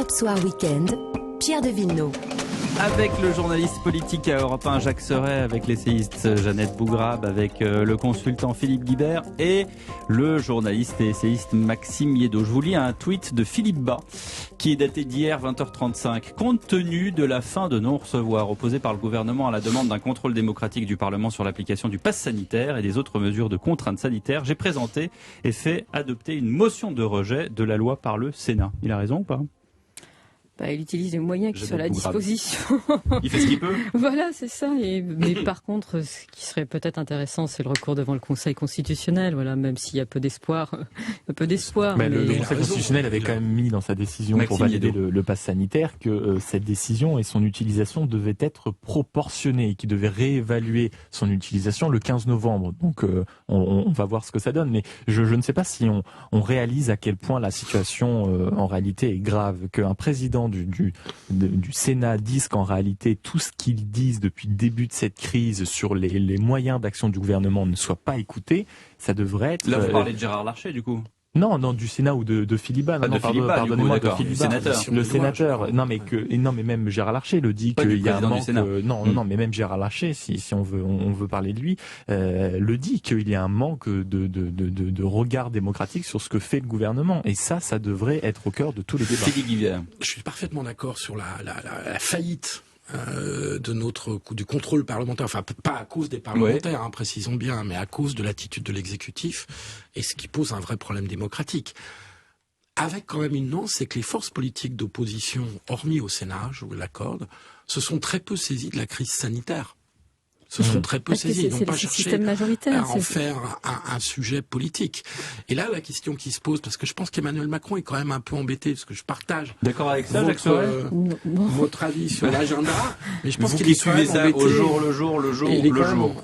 Europe Soir Weekend, Pierre de Villeneuve. Avec le journaliste politique à Europe 1, Jacques Serret, avec l'essayiste Jeannette Bougrabe, avec le consultant Philippe Guibert et le journaliste et essayiste Maxime Yeddo. Je vous lis un tweet de Philippe Bas qui est daté d'hier 20h35. Compte tenu de la fin de non-recevoir opposée par le gouvernement à la demande d'un contrôle démocratique du Parlement sur l'application du pass sanitaire et des autres mesures de contrainte sanitaire, j'ai présenté et fait adopter une motion de rejet de la loi par le Sénat. Il a raison ou pas ? Il utilise les moyens qui sont à la disposition. Il fait ce qu'il peut. Voilà, c'est ça. Mais par contre, ce qui serait peut-être intéressant, c'est le recours devant le Conseil constitutionnel. Voilà, même s'il y a peu d'espoir. Mais le Conseil constitutionnel avait quand même mis dans sa décision pour valider le pass sanitaire que cette décision et son utilisation devaient être proportionnées et qu'il devait réévaluer son utilisation le 15 novembre. Donc on va voir ce que ça donne. Mais je ne sais pas si on réalise à quel point la situation en réalité est grave. Qu'un président du Sénat disent qu'en réalité tout ce qu'ils disent depuis le début de cette crise sur les moyens d'action du gouvernement ne soit pas écouté, ça devrait être... Là vous parlez de Gérard Larcher du coup. Non, du Sénat ou de Philippe Bas. Pardonnez-moi, de Philippe Bas. Le sénateur. Non, mais même Gérard Larcher le dit qu'il y a un manque. Non, mais même Gérard Larcher, si on veut parler de lui, le dit qu'il y a un manque de regard démocratique sur ce que fait le gouvernement. Et ça devrait être au cœur de tous les débats. Je suis parfaitement d'accord sur la faillite du contrôle parlementaire, enfin pas à cause des parlementaires, précisons bien, mais à cause de l'attitude de l'exécutif, et ce qui pose un vrai problème démocratique. Avec quand même une nuance, c'est que les forces politiques d'opposition, hormis au Sénat, je vous l'accorde, se sont très peu saisies de la crise sanitaire. Se sont très peu saisis, n'ont pas cherché à en faire un sujet politique. Et là, la question qui se pose, parce que je pense qu'Emmanuel Macron est quand même un peu embêté, parce que je partage votre avis sur l'agenda, mais je pense qu'il est quand même embêté. Au jour le jour.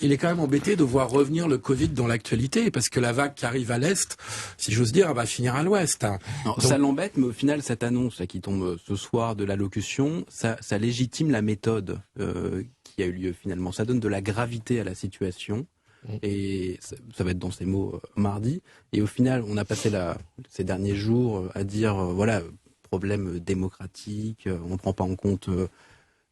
Il est quand même embêté de voir revenir le Covid dans l'actualité, parce que la vague qui arrive à l'Est, si j'ose dire, elle va finir à l'Ouest. Ça l'embête, mais au final, cette annonce là, qui tombe ce soir de l'allocution, ça légitime la méthode qui a eu lieu finalement. Ça donne de la gravité à la situation et ça va être dans ces mots mardi. Et au final, on a passé ces derniers jours à dire problème démocratique, on ne prend pas en compte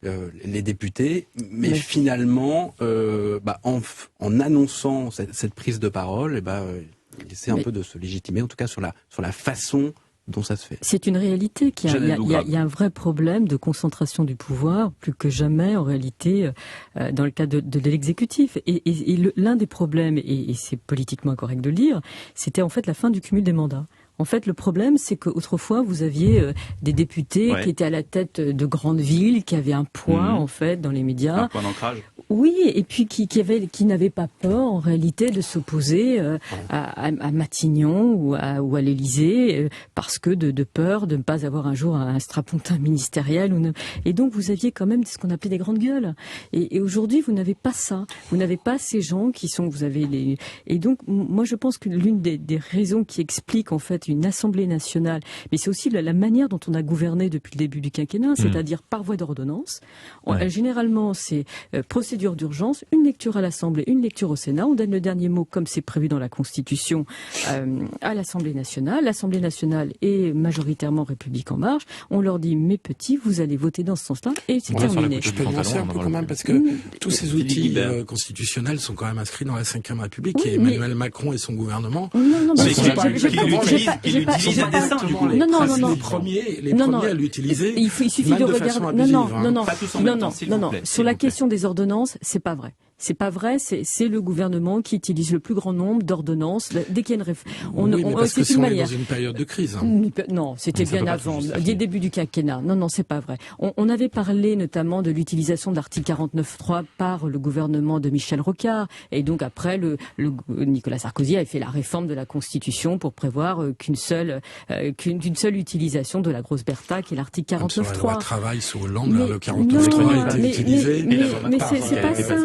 les députés, mais finalement, en annonçant cette prise de parole, il essaie un peu de se légitimer, en tout cas sur la façon dont ça se fait. C'est une réalité qu'il y a un vrai problème de concentration du pouvoir, plus que jamais en réalité, dans le cas de l'exécutif. Et l'un des problèmes, et c'est politiquement incorrect de le dire, c'était en fait la fin du cumul des mandats. En fait, le problème, c'est qu'autrefois, vous aviez des députés qui étaient à la tête de grandes villes, qui avaient un poids, en fait, dans les médias. Un point d'ancrage. Oui, et puis qui n'avaient pas peur, en réalité, de s'opposer à Matignon ou à l'Élysée, parce que de peur de ne pas avoir un jour un strapontin ministériel. Et donc, vous aviez quand même ce qu'on appelait des grandes gueules. Et aujourd'hui, vous n'avez pas ça. Vous n'avez pas ces gens qui sont... Et donc, moi, je pense que l'une des raisons qui explique, en fait, une Assemblée nationale, mais c'est aussi la manière dont on a gouverné depuis le début du quinquennat, c'est-à-dire par voie d'ordonnance. Généralement, c'est procédure d'urgence, une lecture à l'Assemblée, une lecture au Sénat. On donne le dernier mot, comme c'est prévu dans la Constitution, à l'Assemblée nationale. L'Assemblée nationale est majoritairement République en marche. On leur dit, mes petits, vous allez voter dans ce sens-là, et c'est terminé. Je peux nuancer un peu quand même, parce que tous ces outils constitutionnels sont quand même inscrits dans la Ve République, et Emmanuel Macron et son gouvernement... Il utilise à dessein, du coup. Les premiers à l'utiliser. Il suffit de regarder. Non. Sur la question des ordonnances, c'est pas vrai. C'est pas vrai, c'est le gouvernement qui utilise le plus grand nombre d'ordonnances dès qu'il y a une réforme. Mais parce que c'est dans une période de crise. Non, c'était bien avant, dès le début du quinquennat. Non, c'est pas vrai. On avait parlé notamment de l'utilisation de l'article 49.3 par le gouvernement de Michel Rocard. Et donc après, Nicolas Sarkozy avait fait la réforme de la Constitution pour prévoir qu'une seule utilisation de la grosse Bertha, qui est l'article 49.3. Sur la loi travail sous Hollande, le 49.3 a été utilisé. Mais c'est pas ça.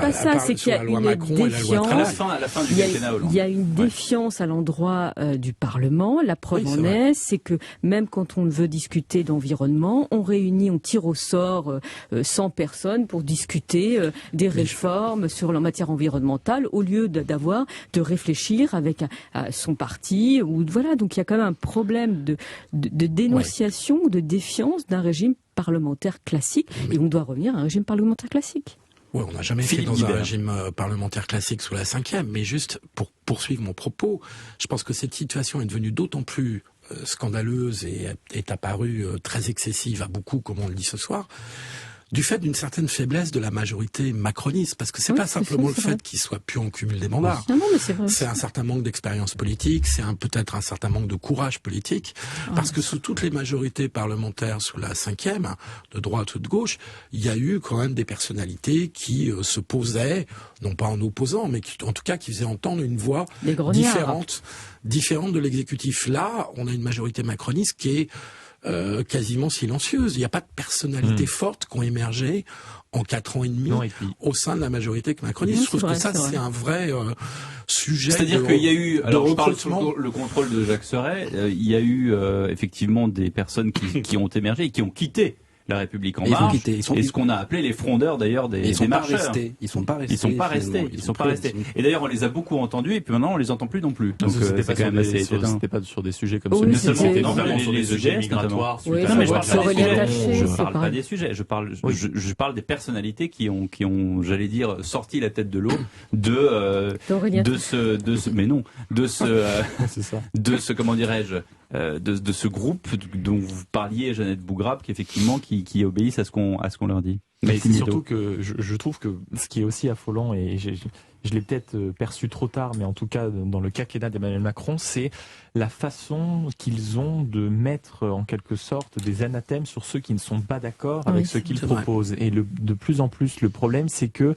pas ça, c'est qu'il y a une défiance. À la fin du quinquennat Hollande. Il y a une défiance à l'endroit du Parlement. La preuve en est, c'est que même quand on veut discuter d'environnement, on tire au sort 100 personnes pour discuter des réformes en matière environnementale, au lieu de réfléchir avec son parti. Voilà, donc il y a quand même un problème de dénonciation ou de défiance d'un régime parlementaire classique, et on doit revenir à un régime parlementaire classique. Oui, on n'a jamais été dans un régime parlementaire classique sous la Ve, mais juste pour poursuivre mon propos, je pense que cette situation est devenue d'autant plus scandaleuse et est apparue très excessive à beaucoup, comme on le dit ce soir, du fait d'une certaine faiblesse de la majorité macroniste, parce que c'est pas simplement le fait qu'ils soient plus en cumul des mandats. Non, mais c'est vrai. C'est un certain manque d'expérience politique, c'est peut-être un certain manque de courage politique, parce que sous toutes les majorités parlementaires sous la Ve, de droite ou de gauche, il y a eu quand même des personnalités qui se posaient, non pas en opposant, mais en tout cas qui faisaient entendre une voix différente de l'exécutif. Là, on a une majorité macroniste qui est quasiment silencieuse. Il n'y a pas de personnalités fortes qui ont émergé en 4 ans et demi au sein de la majorité macroniste. Je trouve que ça, c'est un vrai sujet. C'est-à-dire qu'il y a eu, alors je parle sur le contrôle de Jacques Serret, il y a eu effectivement des personnes qui ont émergé et qui ont quitté La République en marche, et ce qu'on a appelé les frondeurs d'ailleurs des marcheurs. Ils sont pas restés. Ils sont pas restés. Et d'ailleurs, on les a beaucoup entendus, et puis maintenant, on les entend plus non plus. Donc, c'était quand même assez étonnant. C'était pas sur des sujets comme celui-ci, notamment sur les sujets migratoires. Oui, non, mais je parle pas des sujets. Je parle des personnalités qui ont, j'allais dire, sorti la tête de l'eau de ce, comment dirais-je, de ce groupe dont vous parliez, Jeannette Bougrabe, qui obéissent à ce qu'on leur dit. Mais c'est surtout que je trouve que ce qui est aussi affolant, et je l'ai peut-être perçu trop tard, mais en tout cas dans le quinquennat d'Emmanuel Macron, c'est la façon qu'ils ont de mettre en quelque sorte des anathèmes sur ceux qui ne sont pas d'accord avec ce qu'ils proposent. Et de plus en plus, le problème, c'est que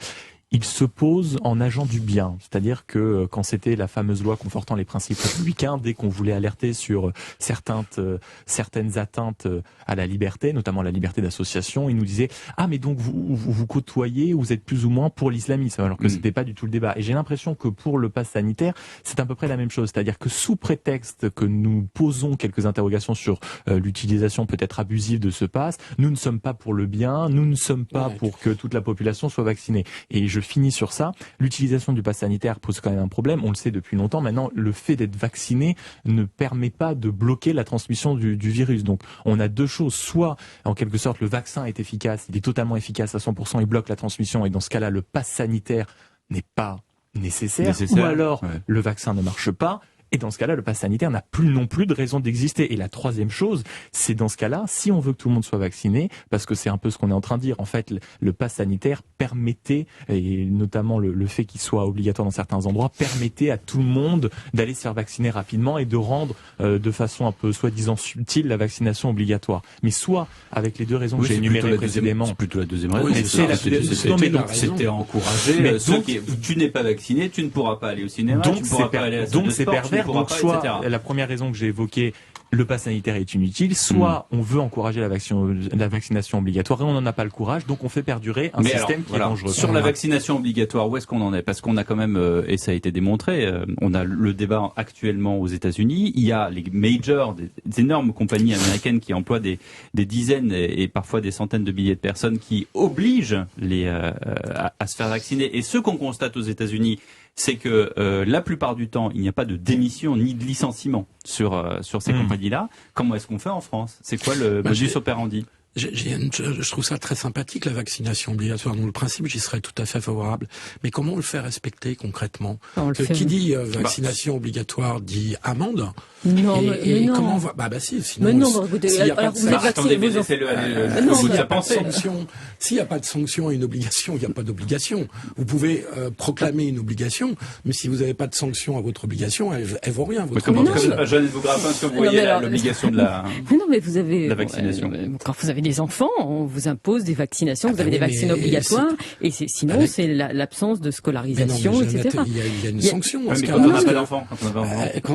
il se pose en agent du bien. C'est-à-dire que quand c'était la fameuse loi confortant les principes républicains, dès qu'on voulait alerter sur certaines atteintes à la liberté, notamment la liberté d'association, il nous disait « Ah, mais donc vous côtoyez, vous êtes plus ou moins pour l'islamisme », alors que c'était pas du tout le débat. Et j'ai l'impression que pour le pass sanitaire, c'est à peu près la même chose. C'est-à-dire que sous prétexte que nous posons quelques interrogations sur l'utilisation peut-être abusive de ce pass, nous ne sommes pas pour le bien, nous ne sommes pas pour que toute la population soit vaccinée. Et je finis sur ça. L'utilisation du pass sanitaire pose quand même un problème. On le sait depuis longtemps. Maintenant, le fait d'être vacciné ne permet pas de bloquer la transmission du virus. Donc, on a deux choses. Soit, en quelque sorte, le vaccin est efficace, il est totalement efficace à 100%, il bloque la transmission. Et dans ce cas-là, le pass sanitaire n'est pas nécessaire. Ou alors, le vaccin ne marche pas. Et dans ce cas-là, le pass sanitaire n'a plus non plus de raison d'exister. Et la troisième chose, c'est dans ce cas-là, si on veut que tout le monde soit vacciné, parce que c'est un peu ce qu'on est en train de dire, en fait, le pass sanitaire permettait, et notamment le fait qu'il soit obligatoire dans certains endroits, permettait à tout le monde d'aller se faire vacciner rapidement et de rendre de façon un peu soi-disant subtile la vaccination obligatoire. Mais soit, avec les deux raisons que j'ai énumérées précédemment... C'est plutôt la deuxième raison. C'était encouragé. Tu n'es pas vacciné, tu ne pourras pas aller au cinéma, tu ne pourras pas aller à la salle de sport, donc soit la première raison que j'ai évoquée, le pass sanitaire est inutile, soit on veut encourager la vaccination obligatoire et on n'en a pas le courage, donc on fait perdurer un système qui est dangereux. Sur la vaccination obligatoire, où est-ce qu'on en est? Parce qu'on a quand même, et ça a été démontré, on a le débat actuellement aux États-Unis, il y a les majors, des énormes compagnies américaines qui emploient des dizaines et parfois des centaines de milliers de personnes qui obligent à se faire vacciner. Et ce qu'on constate aux États-Unis, c'est que la plupart du temps, il n'y a pas de démission ni de licenciement sur ces compagnies-là. Comment est-ce qu'on fait en France? C'est quoi le modus operandi? Je trouve ça très sympathique, la vaccination obligatoire. Donc le principe, j'y serais tout à fait favorable. Mais comment on le fait respecter concrètement? Qui dit vaccination obligatoire dit amende. Non, mais non. Comment on va... si, sinon... Mais non, écoutez, alors vous êtes vacciné, vous s'il n'y a pas de sanction et une obligation, il n'y a pas d'obligation. Vous pouvez proclamer une obligation, mais si vous n'avez pas de sanction à votre obligation, elle vaut rien. Jeannette Bougrabe, est-ce que vous voyez l'obligation de la vaccination? Quand vous avez avez des enfants, on vous impose des vaccinations, vous avez des vaccins obligatoires, et sinon c'est l'absence de scolarisation, etc. Il y a une sanction. Mais quand on n'a pas d'enfants,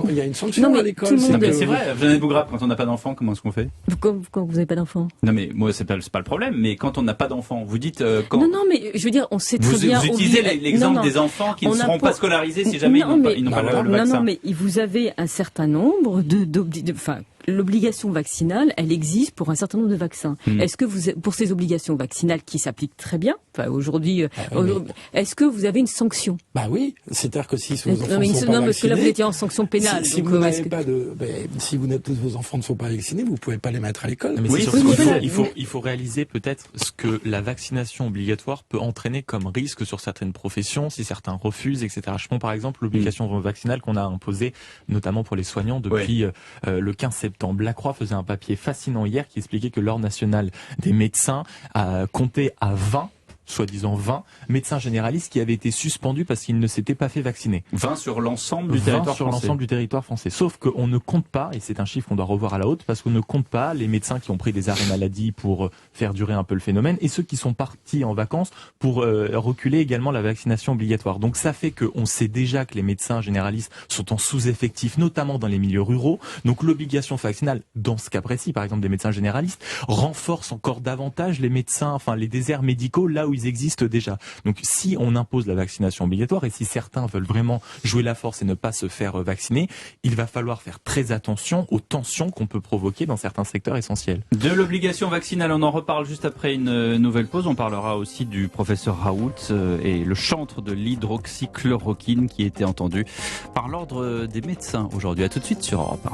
il y a une sanction à l'école. C'est vrai, Jeannette Bougrabe, quand on n'a pas d'enfants, comment est-ce qu'on fait? Quand vous n'avez pas d'enfants? Non mais moi c'est pas le problème, mais quand on n'a pas d'enfants, vous dites Non mais je veux dire, on sait très bien. Vous utilisez l'exemple des enfants qui ne seront pas scolarisés si jamais ils n'ont pas le vaccin. Non mais vous avez un certain nombre l'obligation vaccinale, elle existe pour un certain nombre de vaccins. Est-ce que pour ces obligations vaccinales qui s'appliquent très bien, aujourd'hui, est-ce que vous avez une sanction? Bah oui, c'est-à-dire que si vos enfants ne sont pas vaccinés, parce que là vous étiez en sanction pénale. Si vos enfants ne sont pas vaccinés, vous pouvez pas les mettre à l'école. Mais il faut réaliser peut-être ce que la vaccination obligatoire peut entraîner comme risque sur certaines professions, si certains refusent, etc. Je prends par exemple l'obligation vaccinale qu'on a imposée, notamment pour les soignants depuis le 15 septembre. La Croix faisait un papier fascinant hier qui expliquait que l'Ordre national des médecins a compté à 20 soi-disant 20 médecins généralistes qui avaient été suspendus parce qu'ils ne s'étaient pas fait vacciner. 20 sur l'ensemble du territoire français. L'ensemble du territoire français. Sauf qu'on ne compte pas, et c'est un chiffre qu'on doit revoir à la haute, parce qu'on ne compte pas les médecins qui ont pris des arrêts maladie pour faire durer un peu le phénomène, et ceux qui sont partis en vacances pour reculer également la vaccination obligatoire. Donc ça fait qu'on sait déjà que les médecins généralistes sont en sous-effectif, notamment dans les milieux ruraux. Donc l'obligation vaccinale, dans ce cas précis, par exemple des médecins généralistes, renforce encore davantage les médecins, les déserts médicaux, là où ils existent déjà. Donc si on impose la vaccination obligatoire et si certains veulent vraiment jouer la force et ne pas se faire vacciner, il va falloir faire très attention aux tensions qu'on peut provoquer dans certains secteurs essentiels. De l'obligation vaccinale, on en reparle juste après une nouvelle pause. On parlera aussi du professeur Raoult et le chantre de l'hydroxychloroquine qui était entendu par l'ordre des médecins aujourd'hui. À tout de suite sur Europe 1.